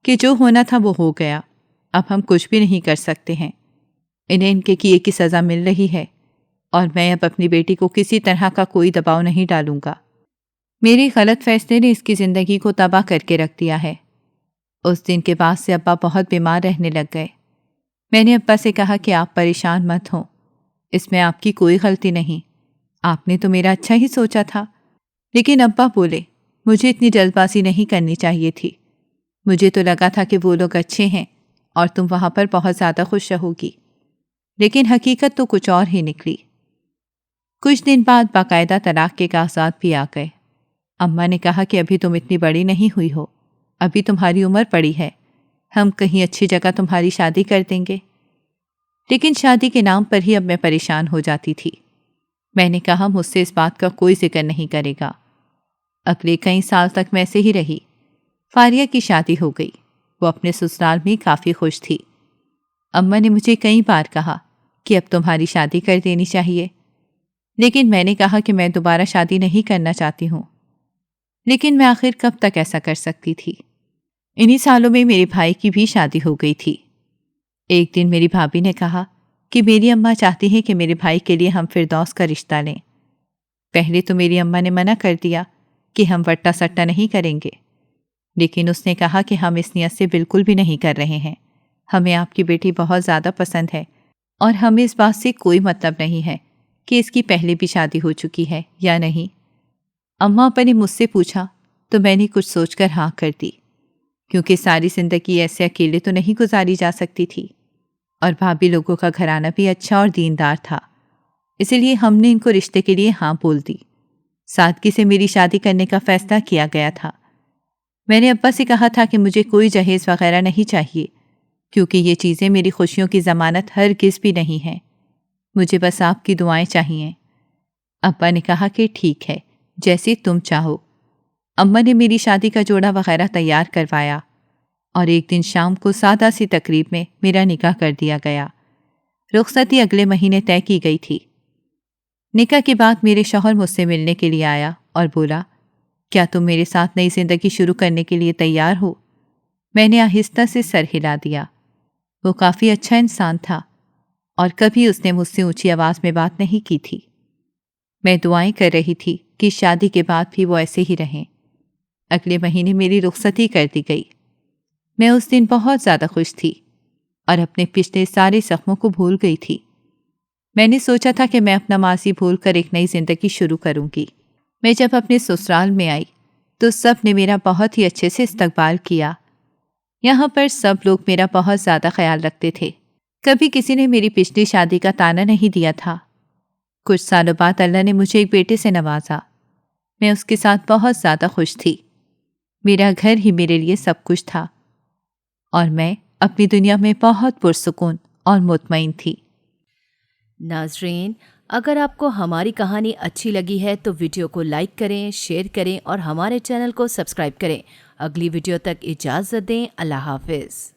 کہ جو ہونا تھا وہ ہو گیا، اب ہم کچھ بھی نہیں کر سکتے ہیں۔ انہیں ان کے کیے کی سزا مل رہی ہے، اور میں اب اپنی بیٹی کو کسی طرح کا کوئی دباؤ نہیں ڈالوں گا۔ میرے غلط فیصلے نے اس کی زندگی کو تباہ کر کے رکھ دیا ہے۔ اس دن کے بعد سے ابا بہت بیمار رہنے لگ گئے۔ میں نے ابا سے کہا کہ آپ پریشان مت ہوں، اس میں آپ کی کوئی غلطی نہیں، آپ نے تو میرا اچھا ہی سوچا تھا۔ لیکن ابا بولے، مجھے اتنی جلد بازی نہیں کرنی چاہیے تھی، مجھے تو لگا تھا کہ وہ لوگ اچھے ہیں اور تم وہاں پر بہت زیادہ خوش رہو گی، لیکن حقیقت تو کچھ اور ہی نکلی۔ کچھ دن بعد باقاعدہ طلاق کے کاغذات بھی آ گئے۔ اماں نے کہا کہ ابھی تم اتنی بڑی نہیں ہوئی ہو، ابھی تمہاری عمر پڑی ہے، ہم کہیں اچھی جگہ تمہاری شادی کر دیں گے۔ لیکن شادی کے نام پر ہی اب میں پریشان ہو جاتی تھی۔ میں نے کہا مجھ سے اس بات کا کوئی ذکر نہیں کرے گا۔ اگلے کئی سال تک میں ایسے ہی رہی۔ فاریہ کی شادی ہو گئی۔ وہ اپنے سسرال میں کافی خوش تھی۔ اماں نے مجھے کئی بار کہا کہ اب تمہاری شادی کر دینی چاہیے، لیکن میں نے کہا کہ میں دوبارہ شادی نہیں کرنا چاہتی ہوں۔ لیکن میں آخر کب تک ایسا کر سکتی تھی؟ انہی سالوں میں میرے بھائی کی بھی شادی ہو گئی تھی۔ ایک دن میری بھابھی نے کہا کہ میری اماں چاہتی ہیں کہ میرے بھائی کے لیے ہم فردوس کا رشتہ لیں۔ پہلے تو میری اماں نے منع کر دیا کہ ہم وٹا سٹا نہیں کریں گے، لیکن اس نے کہا کہ ہم اس نیت سے بالکل بھی نہیں کر رہے ہیں۔ ہمیں آپ کی بیٹی بہت زیادہ پسند ہے اور ہمیں اس بات سے کوئی مطلب نہیں ہے کہ اس کی پہلے بھی شادی ہو چکی ہے یا نہیں۔ اماں اپا نے مجھ سے پوچھا تو میں نے کچھ سوچ کر ہاں کر دی، کیونکہ ساری زندگی ایسے اکیلے تو نہیں گزاری جا سکتی تھی، اور بھابھی لوگوں کا گھرانہ بھی اچھا اور دیندار تھا، اسی لیے ہم نے ان کو رشتے کے لیے ہاں بول دی۔ سادگی سے میری شادی کرنے کا فیصلہ کیا گیا تھا۔ میں نے ابا سے کہا تھا کہ مجھے کوئی جہیز وغیرہ نہیں چاہیے، کیونکہ یہ چیزیں میری خوشیوں کی ضمانت ہرگز بھی نہیں ہیں۔ مجھے بس آپ کی دعائیں چاہیے۔ ابا نے کہا کہ ٹھیک ہے، جیسے تم چاہو۔ اماں نے میری شادی کا جوڑا وغیرہ تیار کروایا، اور ایک دن شام کو سادہ سی تقریب میں میرا نکاح کر دیا گیا۔ رخصتی اگلے مہینے طے کی گئی تھی۔ نکاح کے بعد میرے شوہر مجھ سے ملنے کے لیے آیا اور بولا، کیا تم میرے ساتھ نئی زندگی شروع کرنے کے لیے تیار ہو؟ میں نے آہستہ سے سر ہلا دیا۔ وہ کافی اچھا انسان تھا اور کبھی اس نے مجھ سے اونچی آواز میں بات نہیں کی تھی۔ میں دعائیں کر رہی تھی کہ شادی کے بعد بھی وہ ایسے ہی رہیں۔ اگلے مہینے میری رخصتی کر دی گئی۔ میں اس دن بہت زیادہ خوش تھی اور اپنے پچھلے سارے زخموں کو بھول گئی تھی۔ میں نے سوچا تھا کہ میں اپنا ماضی بھول کر ایک نئی زندگی شروع کروں گی۔ میں جب اپنے سسرال میں آئی تو سب نے میرا بہت ہی اچھے سے استقبال کیا۔ یہاں پر سب لوگ میرا بہت زیادہ خیال رکھتے تھے۔ کبھی کسی نے میری پچھلی شادی کا طعنہ نہیں دیا تھا۔ کچھ سالوں بعد اللہ نے مجھے ایک بیٹے سے نوازا۔ میں اس کے ساتھ بہت زیادہ خوش تھی۔ میرا گھر ہی میرے لیے سب کچھ تھا، اور میں اپنی دنیا میں بہت پرسکون اور مطمئن تھی۔ ناظرین، اگر آپ کو ہماری کہانی اچھی لگی ہے تو ویڈیو کو لائک کریں، شیئر کریں اور ہمارے چینل کو سبسکرائب کریں۔ اگلی ویڈیو تک اجازت دیں۔ اللہ حافظ۔